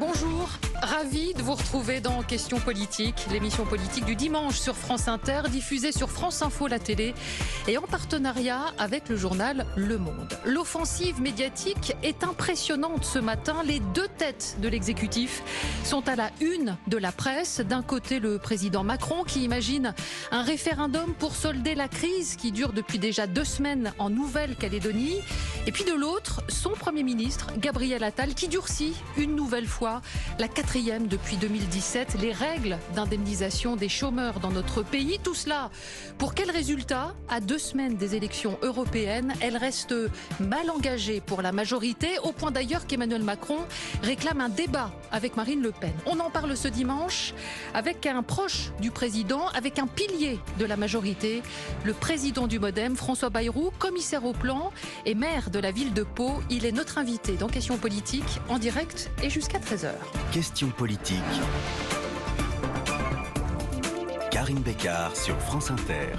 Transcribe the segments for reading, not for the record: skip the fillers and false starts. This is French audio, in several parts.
Bonjour, ravi de vous retrouver dans Questions politiques, l'émission politique du dimanche sur France Inter, diffusée sur France Info la télé et en partenariat avec le journal Le Monde. L'offensive médiatique est impressionnante ce matin. Les deux têtes de l'exécutif sont à la une de la presse. D'un côté, le président Macron qui imagine un référendum pour solder la crise qui dure depuis déjà 2 semaines en Nouvelle-Calédonie. Et puis de l'autre, son Premier ministre, Gabriel Attal, qui durcit une nouvelle fois, la 4e depuis 2017, les règles d'indemnisation des chômeurs dans notre pays. Tout cela, pour quel résultat? À 2 semaines des élections européennes, elle reste mal engagée pour la majorité, au point d'ailleurs qu'Emmanuel Macron réclame un débat avec Marine Le Pen. On en parle ce dimanche avec un proche du président, avec un pilier de la majorité, le président du Modem, François Bayrou, commissaire au plan et maire de la ville de Pau. Il est notre invité dans Questions politiques en direct et jusqu'à 13h. Questions politiques. Karine Bécard sur France Inter.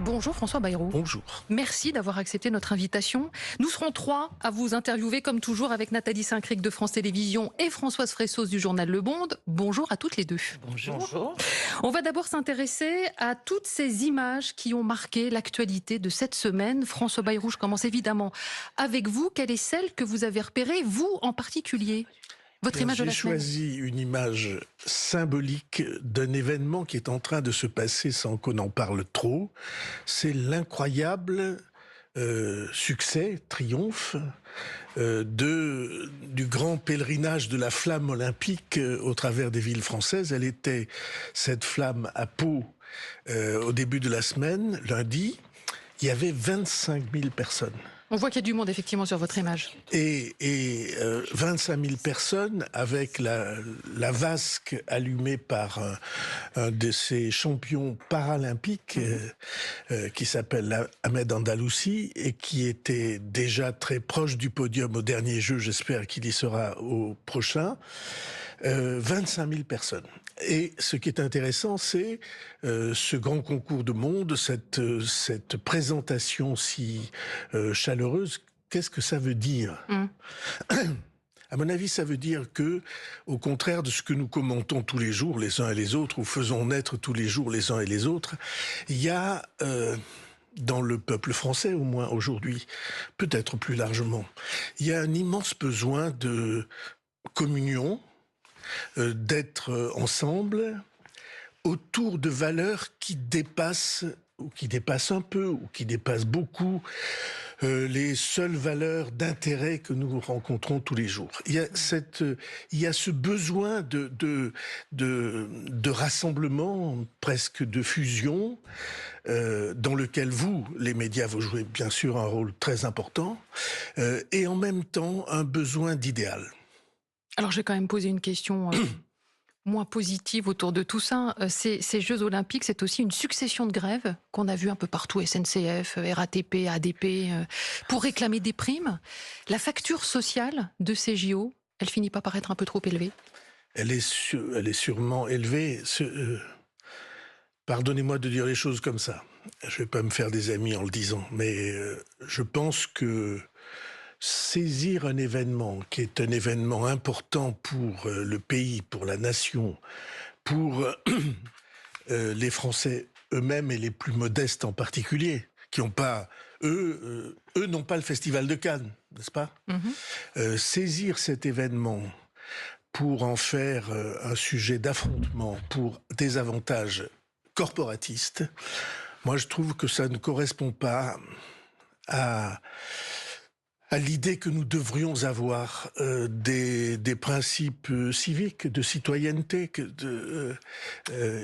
Bonjour François Bayrou. Bonjour. Merci d'avoir accepté notre invitation. Nous serons 3 à vous interviewer comme toujours avec Nathalie Saint-Cric de France Télévisions et Françoise Fressos du journal Le Monde. Bonjour à toutes les deux. Bonjour. Bonjour. On va d'abord s'intéresser à toutes ces images qui ont marqué l'actualité de cette semaine. François Bayrou, je commence évidemment avec vous. Quelle est celle que vous avez repérée, vous en particulier? Votre image de la semaine. J'ai choisi une image symbolique d'un événement qui est en train de se passer sans qu'on en parle trop. C'est l'incroyable triomphe du grand pèlerinage de la flamme olympique au travers des villes françaises. Elle était, cette flamme, à Pau au début de la semaine, lundi. Il y avait 25 000 personnes. On voit qu'il y a du monde effectivement sur votre image. Et 25 000 personnes avec la vasque allumée par un de ces champions paralympiques qui s'appelle Ahmed Andalousi et qui était déjà très proche du podium au dernier jeu. J'espère qu'il y sera au prochain. 25 000 personnes. Et ce qui est intéressant, c'est ce grand concours de monde, cette présentation si chaleureuse. Qu'est-ce que ça veut dire? À mon avis, ça veut dire que, au contraire de ce que nous commentons tous les jours, les uns et les autres, ou faisons naître tous les jours les uns et les autres, il y a dans le peuple français, au moins aujourd'hui, peut-être plus largement, il y a un immense besoin de communion, d'être ensemble autour de valeurs qui dépassent un peu, ou qui dépassent beaucoup les seules valeurs d'intérêt que nous rencontrons tous les jours. Il y a ce besoin de rassemblement, presque de fusion, dans lequel vous, les médias, vous jouez bien sûr un rôle très important, et en même temps un besoin d'idéal. Alors, je vais quand même poser une question moins positive autour de tout ça. Ces Jeux Olympiques, c'est aussi une succession de grèves qu'on a vues un peu partout, SNCF, RATP, ADP, pour réclamer des primes. La facture sociale de ces JO, elle finit pas par être un peu trop élevée? Elle est sûrement élevée. Pardonnez-moi de dire les choses comme ça. Je vais pas me faire des amis en le disant, mais je pense que saisir un événement qui est un événement important pour le pays, pour la nation, pour les Français eux-mêmes et les plus modestes en particulier, qui n'ont pas, eux n'ont pas le Festival de Cannes, n'est-ce pas? Saisir cet événement pour en faire un sujet d'affrontement pour des avantages corporatistes, moi je trouve que ça ne correspond pas à l'idée que nous devrions avoir des principes civiques, de citoyenneté.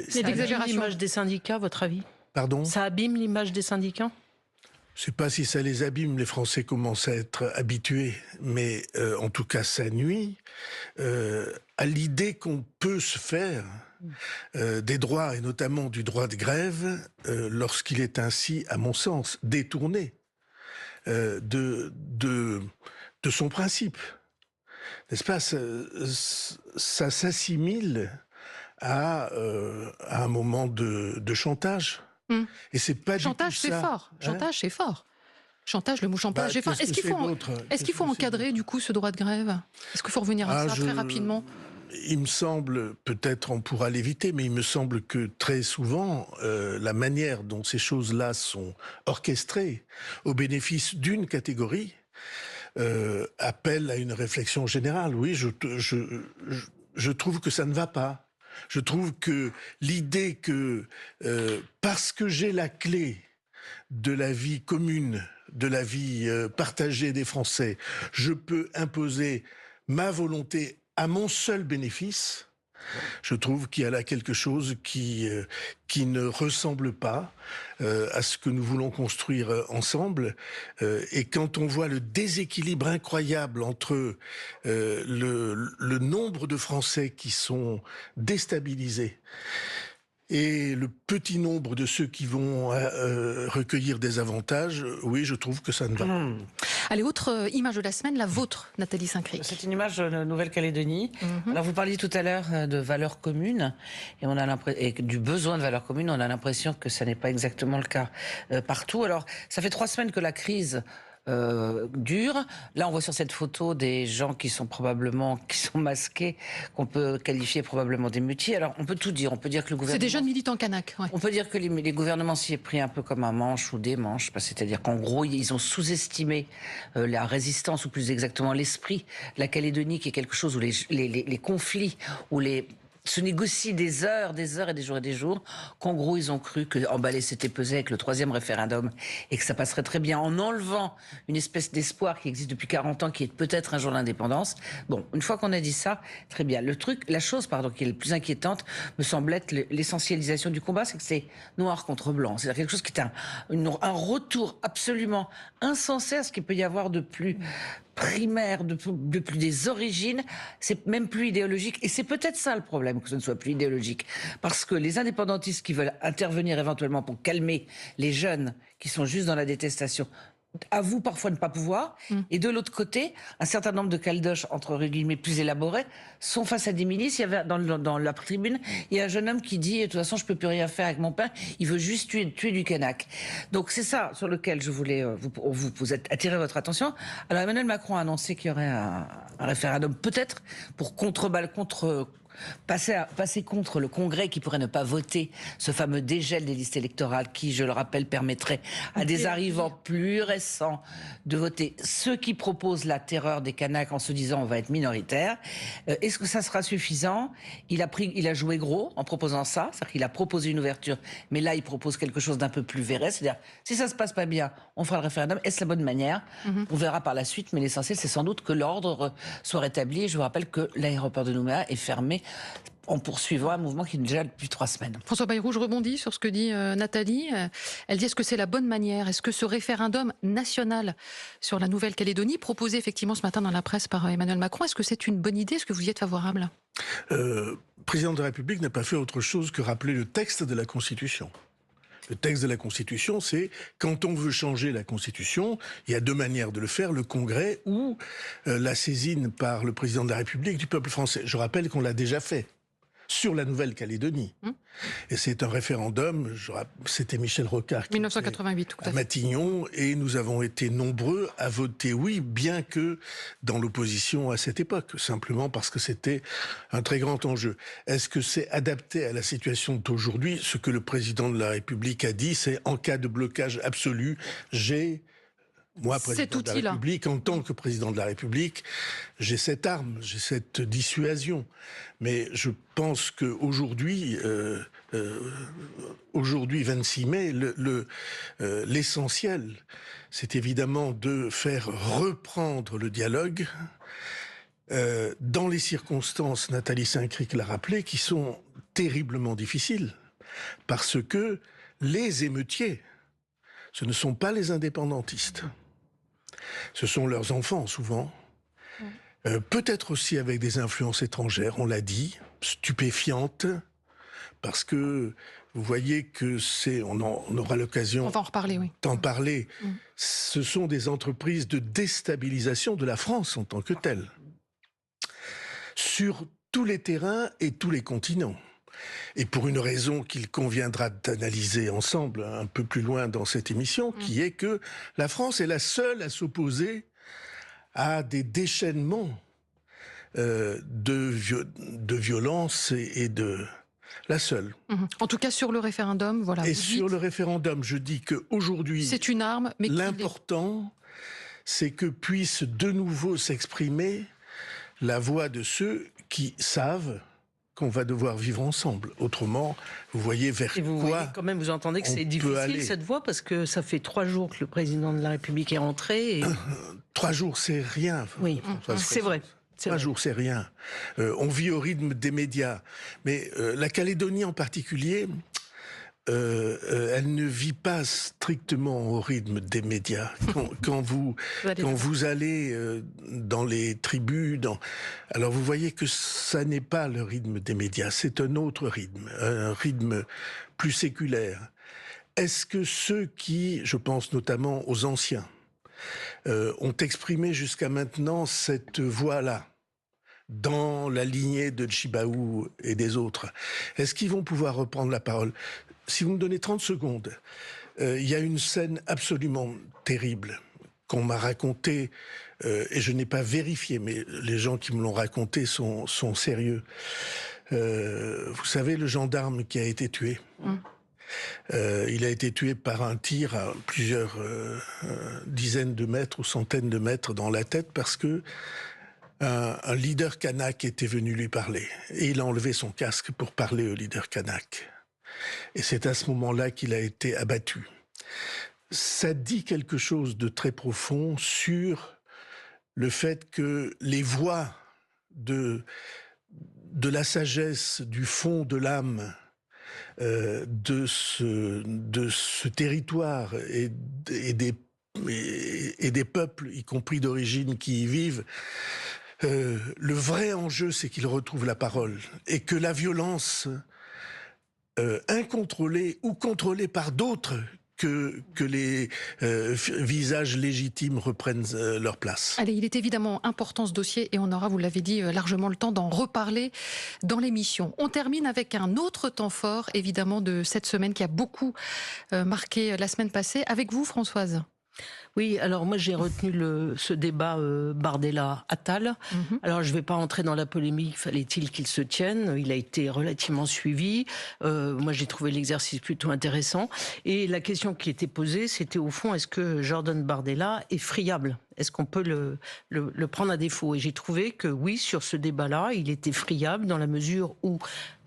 Ça abîme l'image des syndicats, votre avis? Pardon? Ça abîme l'image des syndicats? Je ne sais pas si ça les abîme, les Français commencent à être habitués, mais en tout cas ça nuit à l'idée qu'on peut se faire des droits, et notamment du droit de grève, lorsqu'il est ainsi, à mon sens, détourné de son principe. N'est-ce pas? Ça s'assimile à un moment de chantage. Et c'est pas chantage, du tout ça. Chantage, c'est fort. Chantage, le mot chantage. Enfin, est-ce qu'il faut encadrer du coup ce droit de grève? Est-ce qu'il faut revenir à ça très rapidement? Il me semble, peut-être on pourra l'éviter, mais il me semble que très souvent, la manière dont ces choses-là sont orchestrées au bénéfice d'une catégorie appelle à une réflexion générale. Oui, je trouve que ça ne va pas. Je trouve que l'idée que parce que j'ai la clé de la vie commune, de la vie partagée des Français, je peux imposer ma volonté à mon seul bénéfice, je trouve qu'il y a là quelque chose qui ne ressemble pas à ce que nous voulons construire ensemble. Et quand on voit le déséquilibre incroyable entre le nombre de Français qui sont déstabilisés et le petit nombre de ceux qui vont recueillir des avantages, oui, je trouve que ça ne va pas. Allez, autre image de la semaine, la vôtre, Nathalie Saint-Cric. C'est une image de Nouvelle-Calédonie. Alors, vous parliez tout à l'heure de valeurs communes et du besoin de valeurs communes. On a l'impression que ça n'est pas exactement le cas partout. Alors, ça fait 3 semaines que la crise dure. Là, on voit sur cette photo des gens qui sont masqués, qu'on peut qualifier probablement d'émeutiers. Alors, on peut tout dire. On peut dire que le gouvernement... C'est des jeunes militants kanak. Ouais. On peut dire que les gouvernements s'y est pris un peu comme un manche ou des manches. C'est-à-dire qu'en gros, ils ont sous-estimé la résistance, ou plus exactement l'esprit de la Calédonie, qui est quelque chose où les conflits, où se négocient des heures et des jours, qu'en gros ils ont cru que emballer s'était pesé avec le 3e référendum et que ça passerait très bien en enlevant une espèce d'espoir qui existe depuis 40 ans, qui est peut-être un jour l'indépendance. Bon, une fois qu'on a dit ça, très bien. La chose qui est la plus inquiétante, me semble être l'essentialisation du combat, c'est que c'est noir contre blanc. C'est-à-dire quelque chose qui est un retour absolument insensé à ce qu'il peut y avoir de plus primaire, de plus des origines, c'est même plus idéologique. Et c'est peut-être ça le problème, que ce ne soit plus idéologique. Parce que les indépendantistes qui veulent intervenir éventuellement pour calmer les jeunes qui sont juste dans la détestation, avouent parfois ne pas pouvoir. Et de l'autre côté, un certain nombre de caldoches, entre guillemets, plus élaborés, sont face à des milices. Il y avait dans la tribune, il y a un jeune homme qui dit, de toute façon, je peux plus rien faire avec mon pain, il veut juste tuer du kanak. Donc c'est ça sur lequel je voulais vous attirer votre attention. Alors Emmanuel Macron a annoncé qu'il y aurait un référendum, peut-être, pour passer contre le Congrès qui pourrait ne pas voter ce fameux dégel des listes électorales qui, je le rappelle, permettrait à des arrivants plus récents de voter. Ceux qui proposent la terreur des Kanaks en se disant on va être minoritaire. Est-ce que ça sera suffisant? Il a joué gros en proposant ça, c'est-à-dire qu'il a proposé une ouverture, mais là il propose quelque chose d'un peu plus verré, c'est-à-dire si ça se passe pas bien, on fera le référendum. Est-ce la bonne manière? On verra par la suite, mais l'essentiel c'est sans doute que l'ordre soit rétabli. Je vous rappelle que l'aéroport de Nouméa est fermé en poursuivant un mouvement qui est déjà depuis 3 semaines. François Bayrou, je rebondis sur ce que dit Nathalie. Elle dit, est-ce que c'est la bonne manière? Est-ce que ce référendum national sur la Nouvelle-Calédonie, proposé effectivement ce matin dans la presse par Emmanuel Macron, est-ce que c'est une bonne idée? Est-ce que vous y êtes favorable? Le président de la République n'a pas fait autre chose que rappeler le texte de la Constitution. Le texte de la Constitution, c'est quand on veut changer la Constitution, il y a 2 manières de le faire, le Congrès ou la saisine par le président de la République du peuple français. Je rappelle qu'on l'a déjà fait sur la Nouvelle-Calédonie. Et c'est un référendum, c'était Michel Rocard qui 1988, tout à à fait. Matignon, et nous avons été nombreux à voter oui, bien que dans l'opposition à cette époque, simplement parce que c'était un très grand enjeu. Est-ce que c'est adapté à la situation d'aujourd'hui? Ce que le président de la République a dit, c'est en cas de blocage absolu, moi, président de la République, en tant que président de la République, j'ai cette arme, j'ai cette dissuasion. Mais je pense qu'aujourd'hui, aujourd'hui 26 mai, l'essentiel, c'est évidemment de faire reprendre le dialogue dans les circonstances, Nathalie Saint-Cric l'a rappelé, qui sont terriblement difficiles. Parce que les émeutiers, ce ne sont pas les indépendantistes. Ce sont leurs enfants, souvent. Peut-être aussi avec des influences étrangères, on l'a dit, stupéfiantes, parce que vous voyez que on aura l'occasion d'en parler. Ce sont des entreprises de déstabilisation de la France en tant que telle, sur tous les terrains et tous les continents. et pour une raison qu'il conviendra d'analyser ensemble un peu plus loin dans cette émission, qui est que la France est la seule à s'opposer à des déchaînements de violence et de... La seule. En tout cas, sur le référendum, voilà. Et sur le référendum, je dis qu'aujourd'hui... C'est une arme, mais l'important, c'est que puisse de nouveau s'exprimer la voix de ceux qui savent qu'on va devoir vivre ensemble. Autrement, vous voyez vers quoi quand même, vous entendez que c'est difficile cette voie, parce que ça fait 3 jours que le président de la République est rentré. Et... 3 jours, c'est rien. Oui, c'est vrai. 3 jours, c'est rien. On vit au rythme des médias. Mais la Calédonie en particulier, elle ne vit pas strictement au rythme des médias. Quand vous allez dans les tribus, alors vous voyez que ça n'est pas le rythme des médias, c'est un autre rythme, un rythme plus séculaire. Est-ce que ceux qui, je pense notamment aux anciens, ont exprimé jusqu'à maintenant cette voix-là, dans la lignée de Tjibaou et des autres, est-ce qu'ils vont pouvoir reprendre la parole? Si vous me donnez 30 secondes, il y a une scène absolument terrible qu'on m'a racontée, et je n'ai pas vérifié, mais les gens qui me l'ont raconté sont sérieux. Vous savez, le gendarme qui a été tué, il a été tué par un tir à plusieurs dizaines de mètres ou centaines de mètres dans la tête parce que un leader kanak était venu lui parler. Et il a enlevé son casque pour parler au leader kanak. Et c'est à ce moment-là qu'il a été abattu. Ça dit quelque chose de très profond sur le fait que les voix de la sagesse, du fond de l'âme, de ce territoire et des peuples, y compris d'origine, qui y vivent, le vrai enjeu, c'est qu'ils retrouvent la parole et que la violence incontrôlée ou contrôlée par d'autres que les visages légitimes reprennent leur place. Allez, il est évidemment important ce dossier et on aura, vous l'avez dit, largement le temps d'en reparler dans l'émission. On termine avec un autre temps fort, évidemment, de cette semaine qui a beaucoup marqué la semaine passée. Avec vous, Françoise. Oui, alors moi j'ai retenu ce débat Bardella-Attal. Alors je ne vais pas entrer dans la polémique, fallait-il qu'il se tienne? Il a été relativement suivi. Moi j'ai trouvé l'exercice plutôt intéressant. Et la question qui était posée, c'était au fond, est-ce que Jordan Bardella est friable? Est-ce qu'on peut le prendre à défaut? Et j'ai trouvé que oui, sur ce débat-là, il était friable dans la mesure où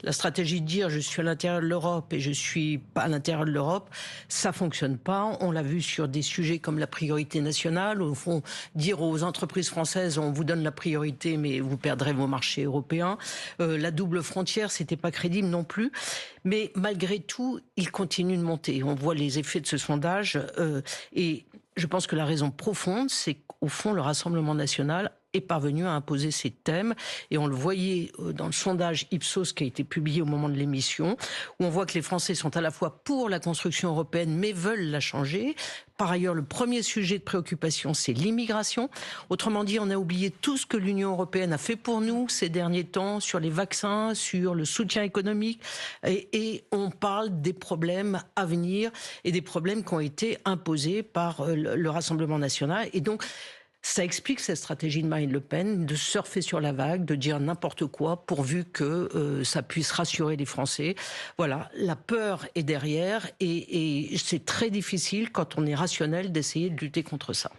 la stratégie de dire je suis à l'intérieur de l'Europe et je suis pas à l'intérieur de l'Europe, ça fonctionne pas. On l'a vu sur des sujets comme la priorité nationale, au fond, dire aux entreprises françaises on vous donne la priorité mais vous perdrez vos marchés européens. La double frontière, c'était pas crédible non plus. Mais malgré tout, il continue de monter. On voit les effets de ce sondage et je pense que la raison profonde, c'est qu'au fond, le Rassemblement national est parvenu à imposer ses thèmes. Et on le voyait dans le sondage Ipsos qui a été publié au moment de l'émission, où on voit que les Français sont à la fois pour la construction européenne, mais veulent la changer. Par ailleurs, le premier sujet de préoccupation, c'est l'immigration. Autrement dit, on a oublié tout ce que l'Union européenne a fait pour nous ces derniers temps, sur les vaccins, sur le soutien économique. Et on parle des problèmes à venir et des problèmes qui ont été imposés par le Rassemblement national. Et donc, ça explique cette stratégie de Marine Le Pen de surfer sur la vague, de dire n'importe quoi pourvu que ça puisse rassurer les Français. Voilà, la peur est derrière et c'est très difficile quand on est rationnel d'essayer de lutter contre ça.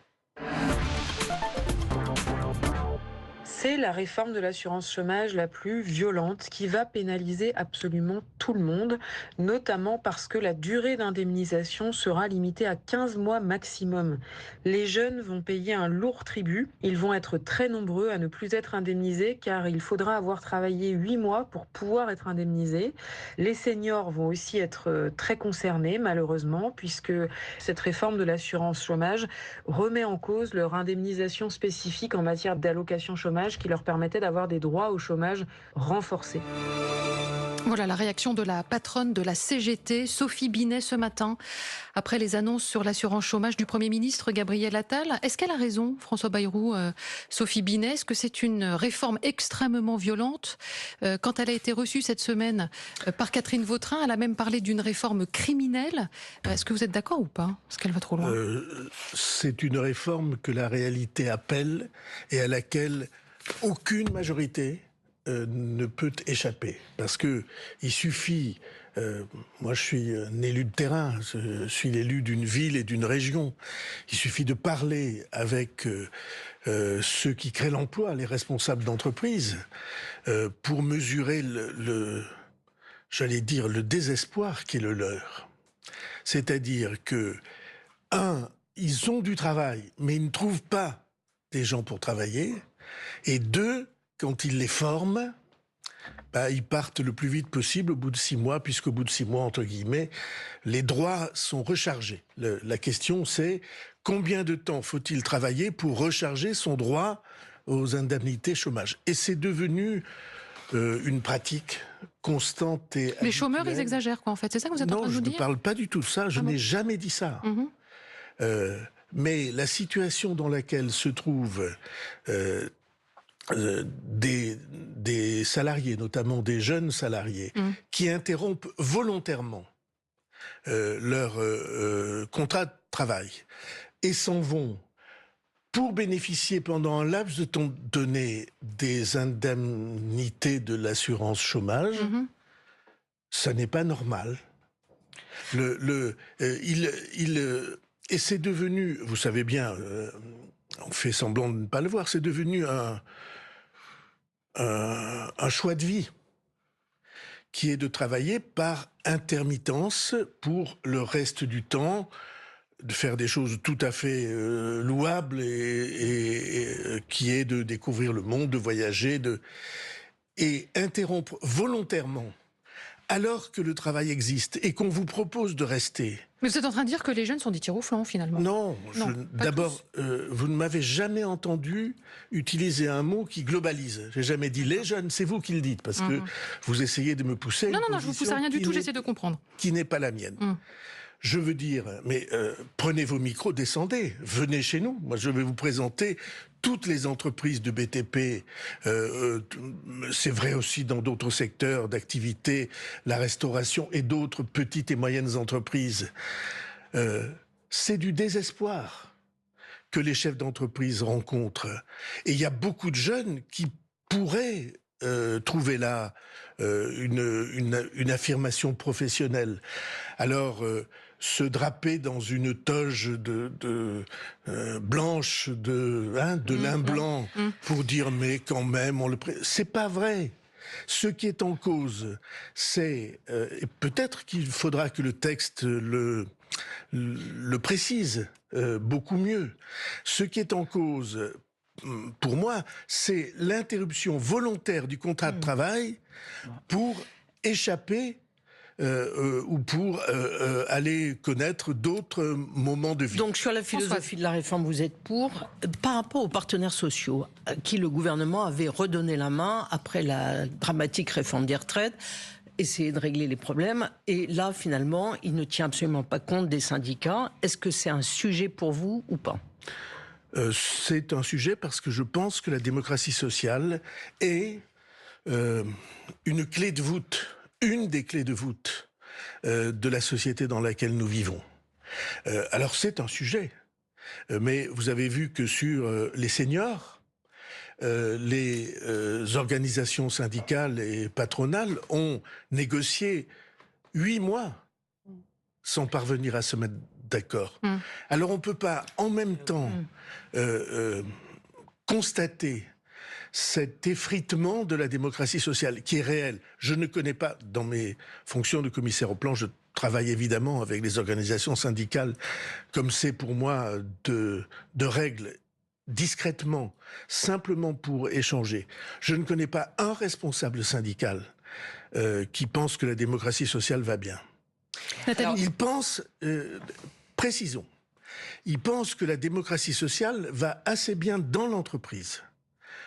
C'est la réforme de l'assurance chômage la plus violente qui va pénaliser absolument tout le monde, notamment parce que la durée d'indemnisation sera limitée à 15 mois maximum. Les jeunes vont payer un lourd tribut. Ils vont être très nombreux à ne plus être indemnisés car il faudra avoir travaillé 8 mois pour pouvoir être indemnisés. Les seniors vont aussi être très concernés, malheureusement, puisque cette réforme de l'assurance chômage remet en cause leur indemnisation spécifique en matière d'allocation chômage qui leur permettait d'avoir des droits au chômage renforcés. Voilà la réaction de la patronne de la CGT, Sophie Binet, ce matin, après les annonces sur l'assurance chômage du Premier ministre Gabriel Attal. Est-ce qu'elle a raison, François Bayrou, Sophie Binet? Est-ce que c'est une réforme extrêmement violente? Quand elle a été reçue cette semaine par Catherine Vautrin, elle a même parlé d'une réforme criminelle. Est-ce que vous êtes d'accord ou pas? Est-ce qu'elle va trop loin? C'est une réforme que la réalité appelle et à laquelle aucune majorité ne peut échapper. Parce que il suffit... moi, je suis un élu de terrain, je suis l'élu d'une ville et d'une région. Il suffit de parler avec ceux qui créent l'emploi, les responsables d'entreprise, pour mesurer j'allais dire, le désespoir qui est le leur. C'est-à-dire que, ils ont du travail, mais ils ne trouvent pas des gens pour travailler. Et deux, quand ils les forment, ils partent le plus vite possible au bout de 6 mois, puisqu'au bout de 6 mois, entre guillemets, les droits sont rechargés. La question, c'est combien de temps faut-il travailler pour recharger son droit aux indemnités chômage? Et c'est devenu une pratique constante et habituelle. Les chômeurs, ils exagèrent, quoi, en fait. C'est ça que vous êtes en train de nous dire? Non, je ne parle pas du tout de ça. Je n'ai jamais dit ça. Mais la situation dans laquelle se trouvent des salariés, notamment des jeunes salariés, qui interrompent volontairement leur contrat de travail et s'en vont pour bénéficier pendant un laps de temps donné des indemnités de l'assurance chômage, ça n'est pas normal. Et c'est devenu, vous savez bien, on fait semblant de ne pas le voir, c'est devenu un choix de vie qui est de travailler par intermittence pour le reste du temps, de faire des choses tout à fait louables et qui est de découvrir le monde, de voyager, et interrompre volontairement alors que le travail existe et qu'on vous propose de rester. Mais vous êtes en train de dire que les jeunes sont des tirs au flanc, finalement? Non, d'abord, vous ne m'avez jamais entendu utiliser un mot qui globalise. J'ai jamais dit les jeunes, c'est vous qui le dites, parce que vous essayez de me pousser. Non, je vous pousse à rien du tout, j'essaie de comprendre. Qui n'est pas la mienne. Je veux dire, mais prenez vos micros, descendez, venez chez nous. Moi, je vais vous présenter toutes les entreprises de BTP. C'est vrai aussi dans d'autres secteurs d'activité, la restauration et d'autres petites et moyennes entreprises. C'est du désespoir que les chefs d'entreprise rencontrent. Et il y a beaucoup de jeunes qui pourraient trouver là une affirmation professionnelle. Alors, se draper dans une toge blanche, de lin blanc, pour dire mais quand même, c'est pas vrai. Ce qui est en cause, c'est et peut-être qu'il faudra que le texte le précise beaucoup mieux. Ce qui est en cause, pour moi, c'est l'interruption volontaire du contrat de travail pour échapper ou pour aller connaître d'autres moments de vie. Donc sur la philosophie de la réforme, vous êtes pour. Par rapport aux partenaires sociaux, à qui le gouvernement avait redonné la main après la dramatique réforme des retraites, essayer de régler les problèmes, et là finalement, il ne tient absolument pas compte des syndicats. Est-ce que c'est un sujet pour vous ou pas ? C'est un sujet parce que je pense que la démocratie sociale est une clé de voûte, une des clés de voûte de la société dans laquelle nous vivons. Alors c'est un sujet, mais vous avez vu que sur les seniors, les organisations syndicales et patronales ont négocié 8 mois sans parvenir à se mettre d'accord. Alors on ne peut pas en même temps constater cet effritement de la démocratie sociale qui est réel. Je ne connais pas, dans mes fonctions de commissaire au plan, je travaille évidemment avec les organisations syndicales, comme c'est pour moi de règles discrètement, simplement pour échanger. Je ne connais pas un responsable syndical qui pense que la démocratie sociale va bien. Alors, il pense, précisons, il pense que la démocratie sociale va assez bien dans l'entreprise.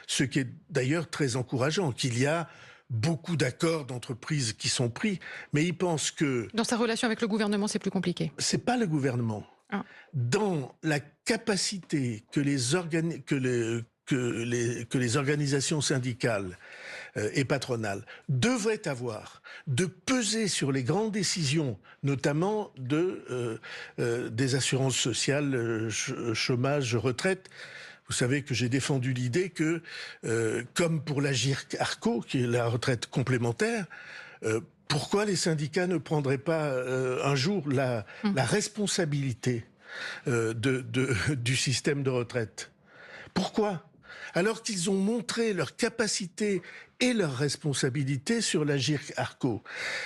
Ce qui est d'ailleurs très encourageant, qu'il y a beaucoup d'accords d'entreprises qui sont pris, mais il pense que... Dans sa relation avec le gouvernement, c'est plus compliqué. C'est pas le gouvernement. Ah. Dans la capacité que les organisations syndicales et patronales devraient avoir de peser sur les grandes décisions, notamment des assurances sociales, chômage, retraite. Vous savez que j'ai défendu l'idée que, comme pour l'Agirc-Arrco, qui est la retraite complémentaire, pourquoi les syndicats ne prendraient pas un jour la responsabilité du système de retraite? Pourquoi? Alors qu'ils ont montré leur capacité et leur responsabilité sur l'Agirc-Arrco.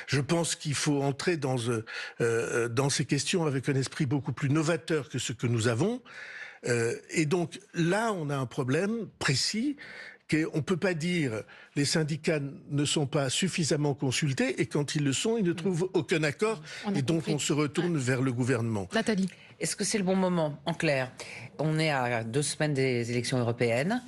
Je pense qu'il faut entrer dans ces questions avec un esprit beaucoup plus novateur que ce que nous avons. Et donc là, on a un problème précis, qu'on ne peut pas dire les syndicats ne sont pas suffisamment consultés, et quand ils le sont, ils ne trouvent aucun accord, et donc on se retourne vers le gouvernement. Nathalie. Est-ce que c'est le bon moment? En clair, on est à 2 semaines des élections européennes.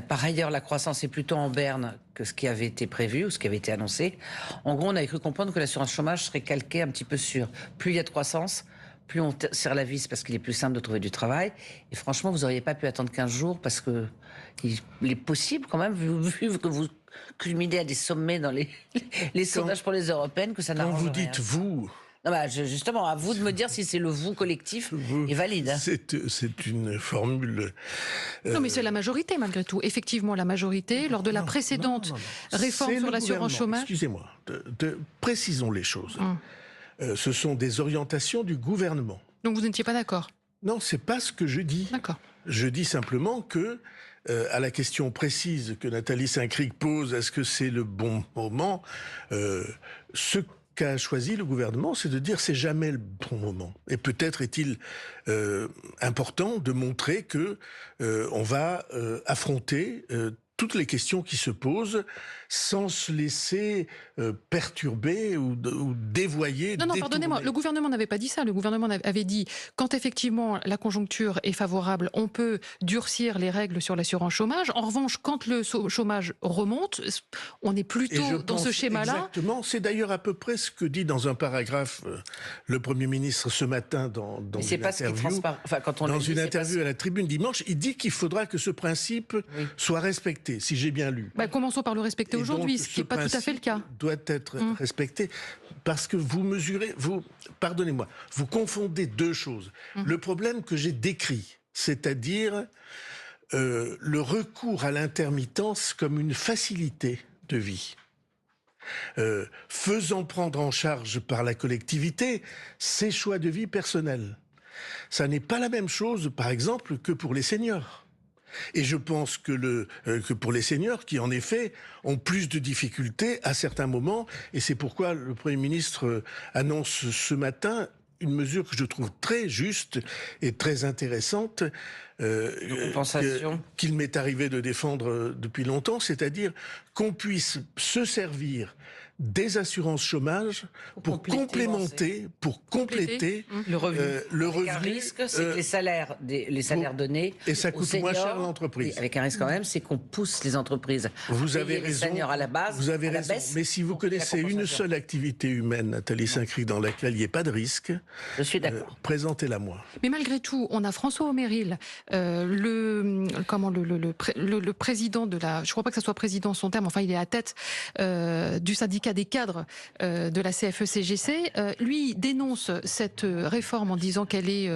Par ailleurs, la croissance est plutôt en berne que ce qui avait été prévu ou ce qui avait été annoncé. En gros, on avait cru comprendre que l'assurance chômage serait calquée un petit peu sur plus il y a de croissance, plus on serre la vis parce qu'il est plus simple de trouver du travail. Et franchement, vous n'auriez pas pu attendre 15 jours parce que il est possible quand même, vu que vous culminez à des sommets dans les sondages pour les européennes, que ça n'arrange rien. Quand vous dites vous... Non, bah, justement, à vous de me dire si c'est le vous collectif est valide. C'est une formule... Non, mais c'est la majorité, malgré tout. Effectivement, la majorité, lors de la précédente réforme sur l'assurance chômage... Excusez-moi, précisons les choses. Ce sont des orientations du gouvernement. Donc vous n'étiez pas d'accord? Non, c'est pas ce que je dis. D'accord. Je dis simplement que, à la question précise que Nathalie Saint-Cricq pose, est-ce que c'est le bon moment, ce qu'a choisi le gouvernement, c'est de dire c'est jamais le bon moment. Et peut-être est-il important de montrer que on va affronter toutes les questions qui se posent sans se laisser perturber ou dévoyer. Non, pardonnez-moi, le gouvernement n'avait pas dit ça. Le gouvernement avait dit, quand effectivement la conjoncture est favorable, on peut durcir les règles sur l'assurance chômage. En revanche, quand le chômage remonte, on est plutôt dans ce schéma-là. Exactement, c'est d'ailleurs à peu près ce que dit dans un paragraphe le Premier ministre ce matin dans une interview. Dans une interview à la Tribune dimanche, il dit qu'il faudra que ce principe soit respecté, si j'ai bien lu. Commençons par le respecter aujourd'hui, ce qui n'est pas tout à fait le cas. Doit être respecté parce que vous mesurez, pardonnez-moi, vous confondez deux choses. Le problème que j'ai décrit, c'est-à-dire le recours à l'intermittence comme une facilité de vie, faisant prendre en charge par la collectivité ses choix de vie personnels. Ça n'est pas la même chose, par exemple, que pour les seniors. Et je pense que pour les seniors qui, en effet, ont plus de difficultés à certains moments, et c'est pourquoi le Premier ministre annonce ce matin une mesure que je trouve très juste et très intéressante, qu'il m'est arrivé de défendre depuis longtemps, c'est-à-dire qu'on puisse se servir des assurances chômage pour compléter le revenu. Le revenu. Un risque, c'est que les salaires donnés et ça coûte moins cher à l'entreprise. Oui, avec un risque quand même, c'est qu'on pousse les entreprises. Vous avez raison. Les seniors à la base, vous avez raison. Mais si vous connaissez une seule activité humaine, Nathalie Saint-Cricq, dans laquelle il n'y ait pas de risque, je suis d'accord. Présentez-la moi. Mais malgré tout, on a François Omeril, le président de la, je crois pas que ça soit président son terme, enfin il est à tête du syndicat des cadres de la CFE-CGC. Lui dénonce cette réforme en disant qu'elle est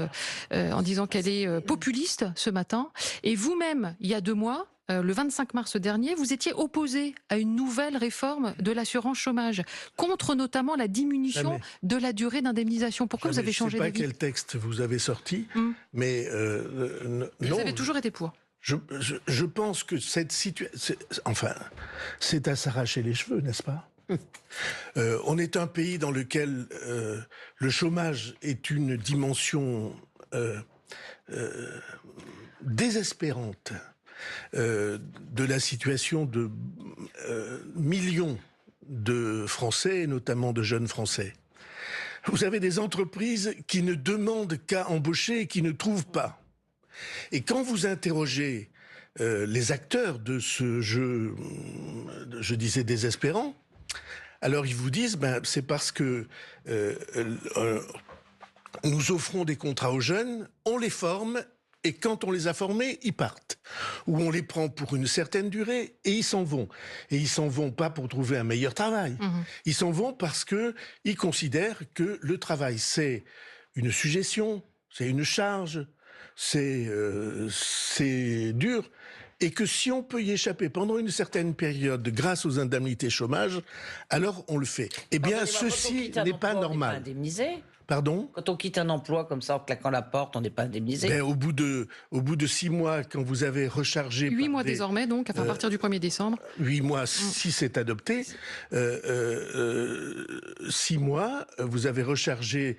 populiste ce matin. Et vous-même, il y a 2 mois, le 25 mars dernier, vous étiez opposé à une nouvelle réforme de l'assurance chômage, contre notamment la diminution de la durée d'indemnisation. Pourquoi vous avez changé d'avis? Je ne sais pas quel texte vous avez sorti, mais vous avez toujours été pour. Je pense que cette situation... Enfin, c'est à s'arracher les cheveux, n'est-ce pas? On est un pays dans lequel le chômage est une dimension désespérante de la situation de millions de Français, et notamment de jeunes Français. Vous avez des entreprises qui ne demandent qu'à embaucher et qui ne trouvent pas. Et quand vous interrogez les acteurs de ce jeu je disais désespérant, alors ils vous disent, c'est parce que nous offrons des contrats aux jeunes, on les forme, et quand on les a formés, ils partent. Ou on les prend pour une certaine durée, et ils s'en vont. Et ils s'en vont pas pour trouver un meilleur travail. Ils s'en vont parce qu'ils considèrent que le travail, c'est une suggestion, c'est une charge, c'est dur, et que si on peut y échapper pendant une certaine période grâce aux indemnités chômage, alors on le fait. Eh bien, ceci n'est pas normal. On n'est pas indemnisé. Pardon ? Quand on quitte un emploi comme ça, en claquant la porte, on n'est pas indemnisé. Au bout de 6 mois, quand vous avez rechargé... 8 mois désormais, donc, à partir du 1er décembre. 8 mois, si c'est adopté. 6 mois, vous avez rechargé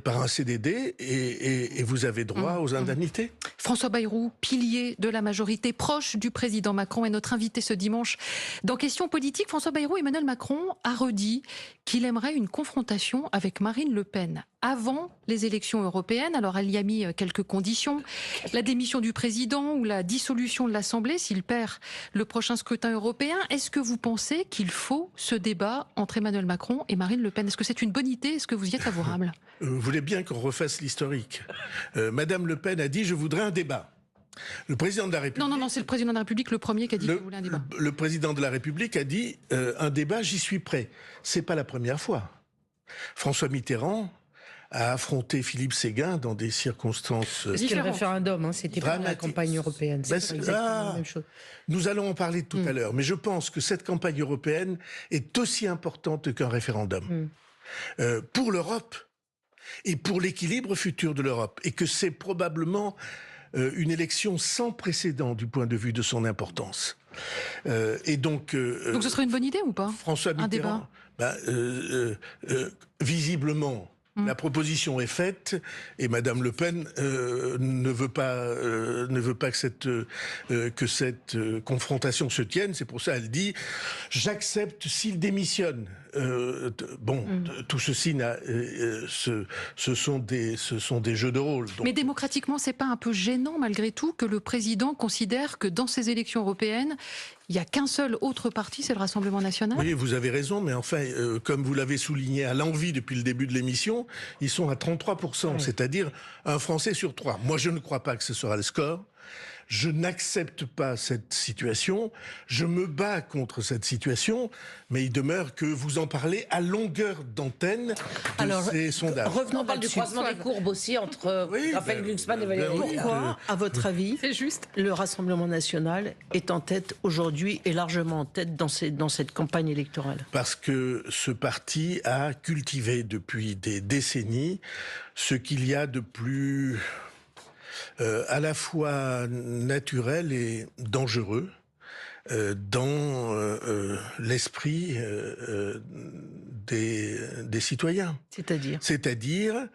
par un CDD et vous avez droit aux indemnités. François Bayrou, pilier de la majorité, proche du président Macron, est notre invité ce dimanche. Dans Questions politiques, François Bayrou, Emmanuel Macron a redit qu'il aimerait une confrontation avec Marine Le Pen avant les élections européennes. Alors, elle y a mis quelques conditions. La démission du président ou la dissolution de l'Assemblée s'il perd le prochain scrutin européen. Est-ce que vous pensez qu'il faut ce débat entre Emmanuel Macron et Marine Le Pen? Est-ce que c'est une bonne idée? Est-ce que vous y êtes favorable? Vous voulez bien qu'on refasse l'historique. Madame Le Pen a dit « je voudrais un débat ». Le président de la République... Non, c'est le président de la République le premier qui a dit qu'il voulait un débat. Le président de la République a dit un débat, j'y suis prêt. C'est pas la première fois. François Mitterrand a affronté Philippe Séguin dans des circonstances C'était le référendum, c'était pas la campagne européenne. C'est pas exactement la même chose. Nous allons en parler tout à l'heure, mais je pense que cette campagne européenne est aussi importante qu'un référendum. Pour l'Europe et pour l'équilibre futur de l'Europe, et que c'est probablement une élection sans précédent du point de vue de son importance. Et donc ce serait une bonne idée ou pas? François Mitterrand, visiblement, la proposition est faite et Madame Le Pen ne veut pas que cette confrontation se tienne. C'est pour ça qu'elle dit j'accepte s'il démissionne. Tout ceci ce sont des jeux de rôle. Donc... Mais démocratiquement, c'est pas un peu gênant malgré tout que le président considère que dans ces élections européennes, il n'y a qu'un seul autre parti, c'est le Rassemblement national? Oui, vous avez raison, mais enfin, comme vous l'avez souligné à l'envi depuis le début de l'émission, ils sont à 33%, c'est-à-dire un Français sur 3. Moi, je ne crois pas que ce sera le score. Je n'accepte pas cette situation, je me bats contre cette situation, mais il demeure que vous en parlez à longueur d'antenne de ces sondages. Revenons, on parle du croisement des courbes aussi entre Raphaël Glucksmann et Valérie. Pourquoi, à votre avis, le Rassemblement national est en tête aujourd'hui et largement en tête dans cette campagne électorale? Parce que ce parti a cultivé depuis des décennies ce qu'il y a de plus... à la fois naturel et dangereux dans l'esprit des citoyens. C'est-à-dire,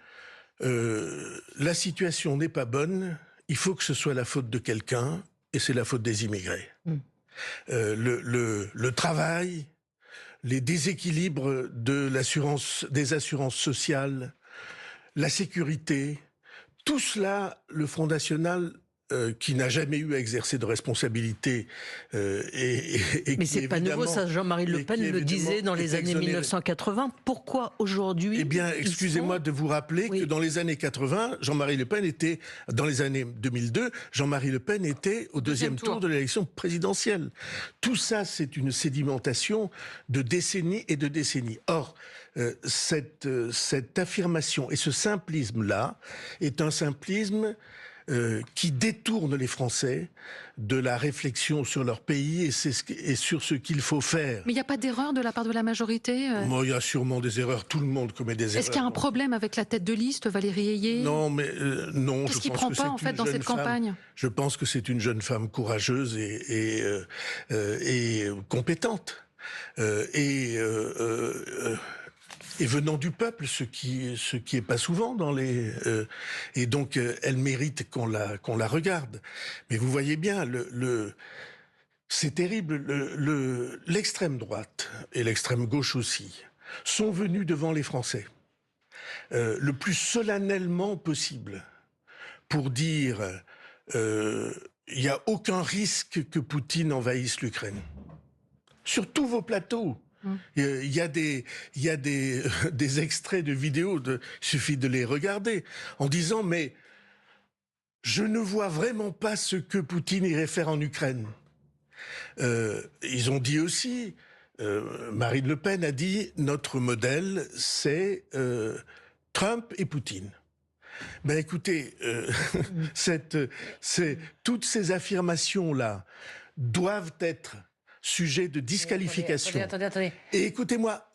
la situation n'est pas bonne, il faut que ce soit la faute de quelqu'un, et c'est la faute des immigrés. Le travail, les déséquilibres des assurances sociales, la sécurité... Tout cela, le Front National, qui n'a jamais eu à exercer de responsabilité... Mais c'est pas nouveau, ça, Jean-Marie Le Pen le disait dans les années 1980. Pourquoi aujourd'hui... Eh bien, excusez-moi de vous rappeler que dans les années 80, Jean-Marie Le Pen était... Dans les années 2002, Jean-Marie Le Pen était au deuxième tour de l'élection présidentielle. Tout ça, c'est une sédimentation de décennies et de décennies. Or... cette affirmation et ce simplisme-là est un simplisme qui détourne les Français de la réflexion sur leur pays et sur ce qu'il faut faire. Mais il n'y a pas d'erreur de la part de la majorité Il y a sûrement des erreurs, tout le monde commet des erreurs. Est-ce qu'il y a un problème avec la tête de liste, Valérie Ayé? Non, mais non. Qu'est-ce qui ne prend pas en fait dans cette campagne? Je pense que c'est une jeune femme courageuse et compétente. Et venant du peuple, ce qui est pas souvent dans les... et donc, elle mérite qu'on la regarde. Mais vous voyez bien, c'est terrible, l'extrême droite et l'extrême gauche aussi sont venus devant les Français le plus solennellement possible pour dire il n'y a aucun risque que Poutine envahisse l'Ukraine. sur tous vos plateaux. Il y a des extraits de vidéos, il suffit de les regarder, en disant, mais je ne vois vraiment pas ce que Poutine irait faire en Ukraine. Ils ont dit aussi, Marine Le Pen a dit, notre modèle, c'est Trump et Poutine. Ben écoutez, toutes ces affirmations-là doivent être sujets de disqualification. Attendez. Et écoutez-moi,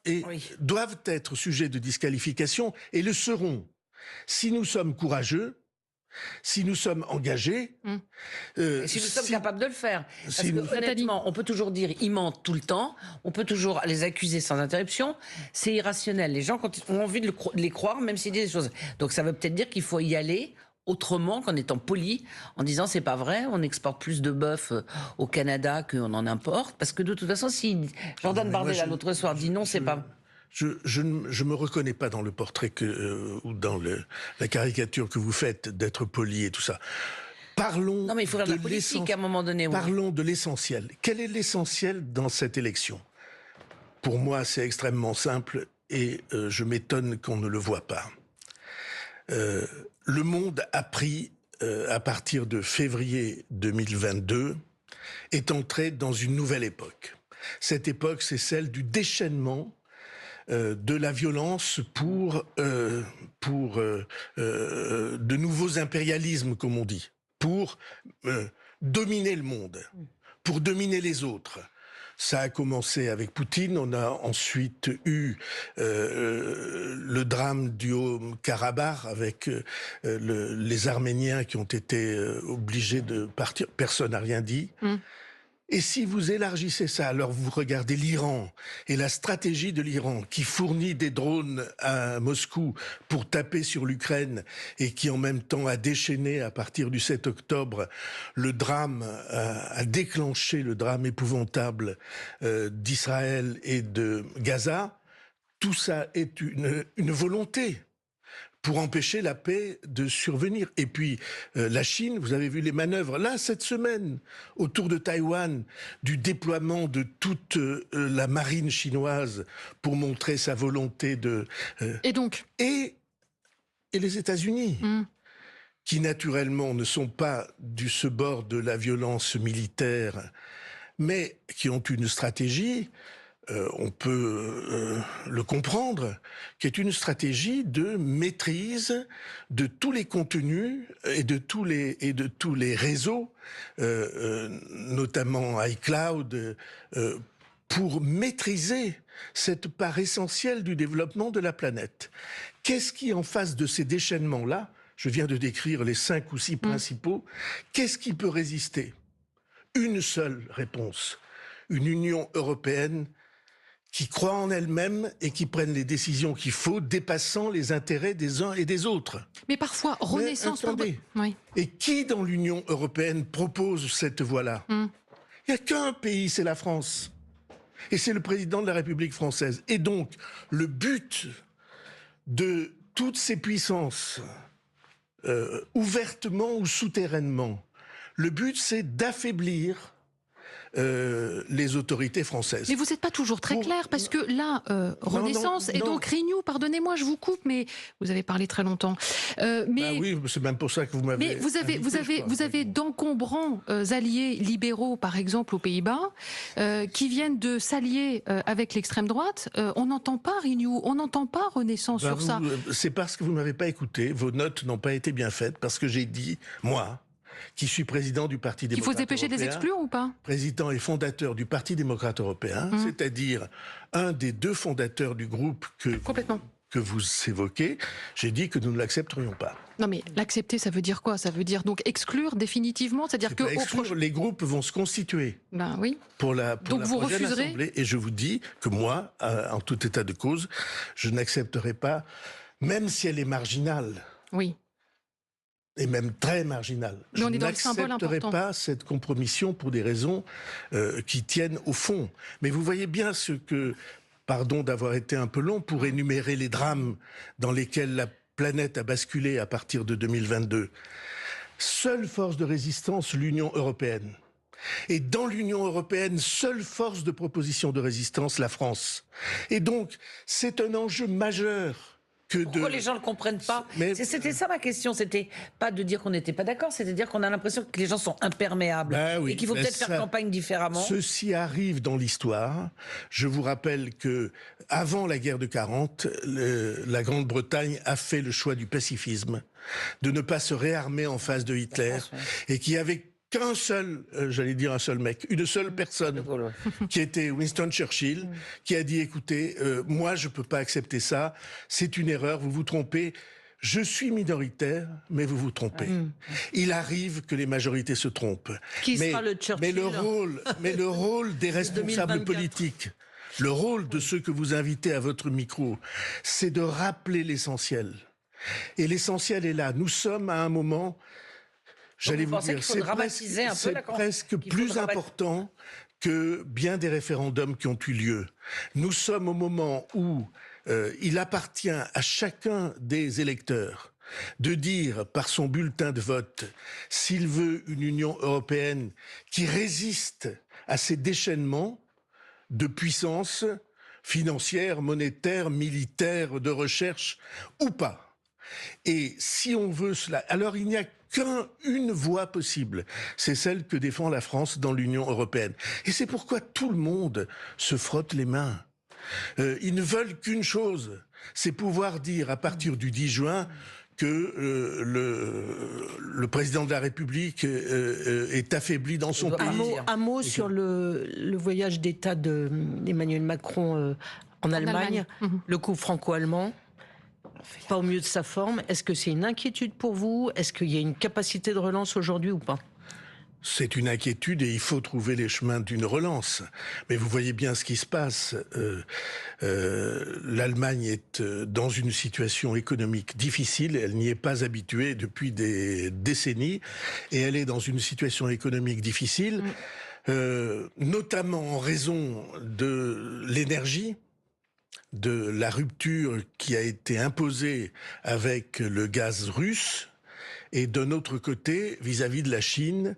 doivent être sujets de disqualification et le seront si nous sommes courageux, si nous sommes engagés... et si nous sommes capables de le faire. Parce que, honnêtement, on peut toujours dire ils mentent tout le temps, on peut toujours les accuser sans interruption, c'est irrationnel. Les gens ont envie de les croire, même s'ils disent des choses. Donc ça veut peut-être dire qu'il faut y aller autrement qu'en étant poli, en disant c'est pas vrai, on exporte plus de bœuf au Canada qu'on en importe, parce que de toute façon, si Jordan Bardella l'autre soir dit non, c'est pas... Je ne me reconnais pas dans le portrait ou dans la caricature que vous faites d'être poli et tout ça. Parlons non mais il faut faire de la politique à un moment donné. Oui. Parlons de l'essentiel. Quel est l'essentiel dans cette élection? Pour moi, c'est extrêmement simple et je m'étonne qu'on ne le voit pas. Le monde a pris, à partir de février 2022, est entré dans une nouvelle époque. Cette époque, c'est celle du déchaînement de la violence pour de nouveaux impérialismes, comme on dit, pour dominer le monde, pour dominer les autres. Ça a commencé avec Poutine, on a ensuite eu le drame du Haut-Karabakh avec les Arméniens qui ont été obligés de partir. Personne n'a rien dit. Et si vous élargissez ça, alors vous regardez l'Iran et la stratégie de l'Iran qui fournit des drones à Moscou pour taper sur l'Ukraine et qui en même temps a déchaîné à partir du 7 octobre le drame, a déclenché le drame épouvantable d'Israël et de Gaza, tout ça est une volonté pour empêcher la paix de survenir. Et puis, la Chine, vous avez vu les manœuvres, là, cette semaine, autour de Taïwan, du déploiement de toute la marine chinoise pour montrer sa volonté de... Et donc et les États-Unis, qui naturellement ne sont pas du ce bord de la violence militaire, mais qui ont une stratégie... on peut le comprendre, qui est une stratégie de maîtrise de tous les contenus et de tous les réseaux, notamment iCloud, pour maîtriser cette part essentielle du développement de la planète. Qu'est-ce qui, en face de ces déchaînements-là, je viens de décrire les 5 ou 6 principaux, qu'est-ce qui peut résister? Une seule réponse, une Union européenne qui croient en elles-mêmes et qui prennent les décisions qu'il faut, dépassant les intérêts des uns et des autres. Mais parfois, Renaissance... Attendez. Oui. Et qui dans l'Union européenne propose cette voie-là? Il n'y a qu'un pays, c'est la France. Et c'est le président de la République française. Et donc, le but de toutes ces puissances, ouvertement ou souterrainement, le but c'est d'affaiblir les autorités françaises. Mais vous n'êtes pas toujours très clair, parce que là, Renaissance et donc Renew, pardonnez-moi, je vous coupe, mais vous avez parlé très longtemps. Mais oui, c'est même pour ça que vous m'avez... Mais vous avez d'encombrants alliés libéraux, par exemple, aux Pays-Bas, qui viennent de s'allier avec l'extrême droite. On n'entend pas Renew, on n'entend pas Renaissance sur ça. C'est parce que vous ne m'avez pas écouté, vos notes n'ont pas été bien faites, parce que j'ai dit, moi... qui suis président du Parti démocrate européen. Il faut se dépêcher de les exclure ou pas? Président et fondateur du Parti démocrate européen, c'est-à-dire un des 2 fondateurs du groupe que vous évoquez, j'ai dit que nous ne l'accepterions pas. Non mais l'accepter, ça veut dire quoi? Ça veut dire donc exclure définitivement? C'est-à-dire que les groupes vont se constituer. Ben oui. Pour la donc vous prochaine refuserez? assemblée. Et je vous dis que moi, en tout état de cause, je n'accepterai pas, même si elle est marginale. Oui. Et même très marginale. Je n'accepterai pas cette compromission pour des raisons qui tiennent au fond. Mais vous voyez bien ce que, pardon d'avoir été un peu long, pour énumérer les drames dans lesquels la planète a basculé à partir de 2022. Seule force de résistance, l'Union européenne. Et dans l'Union européenne, seule force de proposition de résistance, la France. Et donc, c'est un enjeu majeur. Pourquoi les gens ne le comprennent pas? C'était ça ma question, c'était pas de dire qu'on n'était pas d'accord, c'était de dire qu'on a l'impression que les gens sont imperméables et qu'il faut peut-être faire campagne différemment. Ceci arrive dans l'histoire. Je vous rappelle que avant la guerre de 40, la Grande-Bretagne a fait le choix du pacifisme, de ne pas se réarmer en face de Hitler, et qui avait qu'un seul, j'allais dire un seul mec, une seule personne, qui était Winston Churchill, qui a dit, écoutez, moi je peux pas accepter ça, c'est une erreur, vous vous trompez, je suis minoritaire, mais vous vous trompez. Il arrive que les majorités se trompent. Qui sera le Churchill? Mais le rôle des responsables politiques, le rôle de ceux que vous invitez à votre micro, c'est de rappeler l'essentiel. Et l'essentiel est là. Nous sommes à un moment... J'allais vous dire, c'est presque plus important que bien des référendums qui ont eu lieu. Nous sommes au moment où il appartient à chacun des électeurs de dire par son bulletin de vote s'il veut une Union européenne qui résiste à ces déchaînements de puissance financière, monétaire, militaire, de recherche ou pas. Et si on veut cela, alors il n'y a qu'une voie possible, c'est celle que défend la France dans l'Union européenne. Et c'est pourquoi tout le monde se frotte les mains. Ils ne veulent qu'une chose, c'est pouvoir dire à partir du 10 juin que le président de la République est affaibli dans son pays. Un mot sur le voyage d'État d'Emmanuel Macron en Allemagne, le coup franco-allemand. Pas au mieux de sa forme. Est-ce que c'est une inquiétude pour vous? Est-ce qu'il y a une capacité de relance aujourd'hui ou pas? C'est une inquiétude et il faut trouver les chemins d'une relance. Mais vous voyez bien ce qui se passe. L'Allemagne est dans une situation économique difficile. Elle n'y est pas habituée depuis des décennies. Et elle est dans une situation économique difficile, notamment en raison de l'énergie, de la rupture qui a été imposée avec le gaz russe, et d'un autre côté, vis-à-vis de la Chine,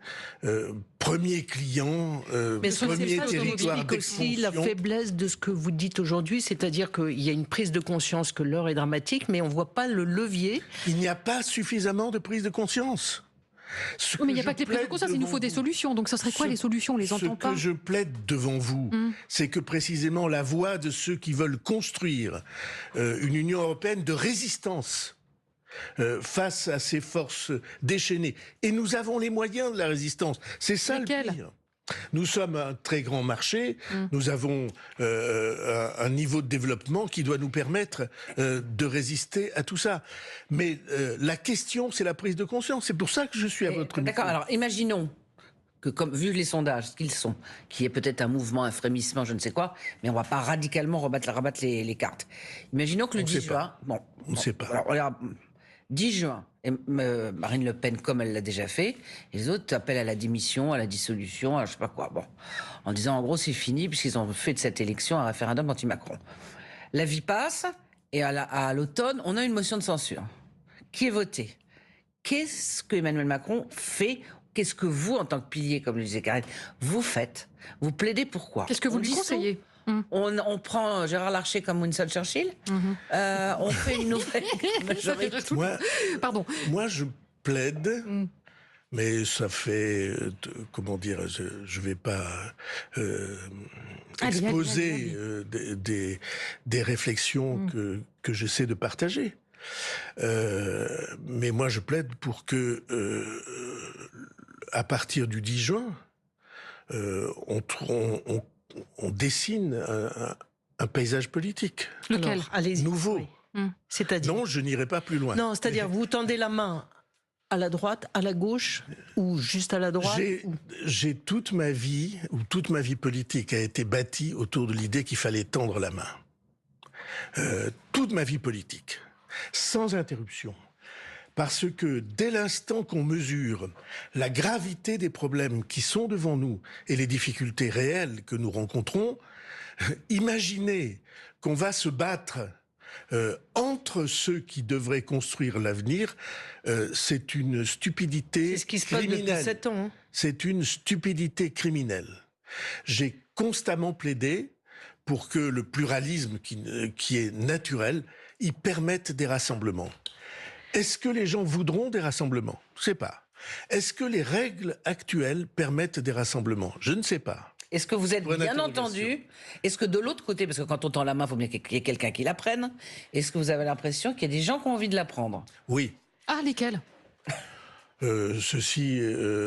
premier client, premier territoire d'expansion. Aussi la faiblesse de ce que vous dites aujourd'hui, c'est-à-dire qu'il y a une prise de conscience que l'heure est dramatique, mais on ne voit pas le levier. Il n'y a pas suffisamment de prise de conscience. Mais il n'y a pas que les prises de conscience, il nous faut des solutions. Donc ce serait quoi les solutions? On les entend pas. Ce que je plaide devant vous, c'est que précisément la voix de ceux qui veulent construire une Union européenne de résistance face à ces forces déchaînées. Et nous avons les moyens de la résistance. C'est ça le pire. Nous sommes un très grand marché, nous avons un niveau de développement qui doit nous permettre de résister à tout ça. Mais la question, c'est la prise de conscience. C'est pour ça que je suis à votre micro. D'accord, alors imaginons que, comme, vu les sondages, ce qu'ils sont, qu'il y ait peut-être un mouvement, un frémissement, je ne sais quoi, mais on ne va pas radicalement rabattre les cartes. Imaginons que le 10 juin... on ne sait pas. Alors, regarde, 10 juin, et, Marine Le Pen, comme elle l'a déjà fait, et les autres appellent à la démission, à la dissolution, à je sais pas quoi. Bon, en disant en gros c'est fini puisqu'ils ont fait de cette élection un référendum anti-Macron. La vie passe et à l'automne, on a une motion de censure qui est votée. Qu'est-ce que Emmanuel Macron fait? Qu'est-ce que vous, en tant que pilier, comme le disait Karine, vous faites? Vous plaidez pourquoi? Qu'est-ce que vous lui conseillez? On prend Gérard Larcher comme Winston Churchill. On fait une nouvelle majorité. Moi, je plaide, mais ça fait, comment dire, je vais pas exposer des réflexions que j'essaie de partager. Mais moi, je plaide pour que, à partir du 10 juin, on dessine un paysage politique. Lequel? Nouveau. Oui. C'est-à-dire? Non, je n'irai pas plus loin. Non, c'est-à-dire vous tendez la main à la droite, à la gauche ou juste à la droite? J'ai toute ma vie politique a été bâtie autour de l'idée qu'il fallait tendre la main. Toute ma vie politique, sans interruption. Parce que dès l'instant qu'on mesure la gravité des problèmes qui sont devant nous et les difficultés réelles que nous rencontrons, imaginez qu'on va se battre entre ceux qui devraient construire l'avenir, c'est une stupidité C'est ce qui se passe depuis criminelle. 7 ans. Hein. C'est une stupidité criminelle. J'ai constamment plaidé pour que le pluralisme qui est naturel, y permette des rassemblements. Est-ce que les gens voudront des rassemblements? Je ne sais pas. Est-ce que les règles actuelles permettent des rassemblements? Je ne sais pas. Est-ce que vous êtes Bonne bien interrogation. entendu? Est-ce que de l'autre côté, parce que quand on tend la main, il faut bien qu'il y ait quelqu'un qui la prenne, est-ce que vous avez l'impression qu'il y a des gens qui ont envie de la prendre? Oui. Ah, lesquels? Ceci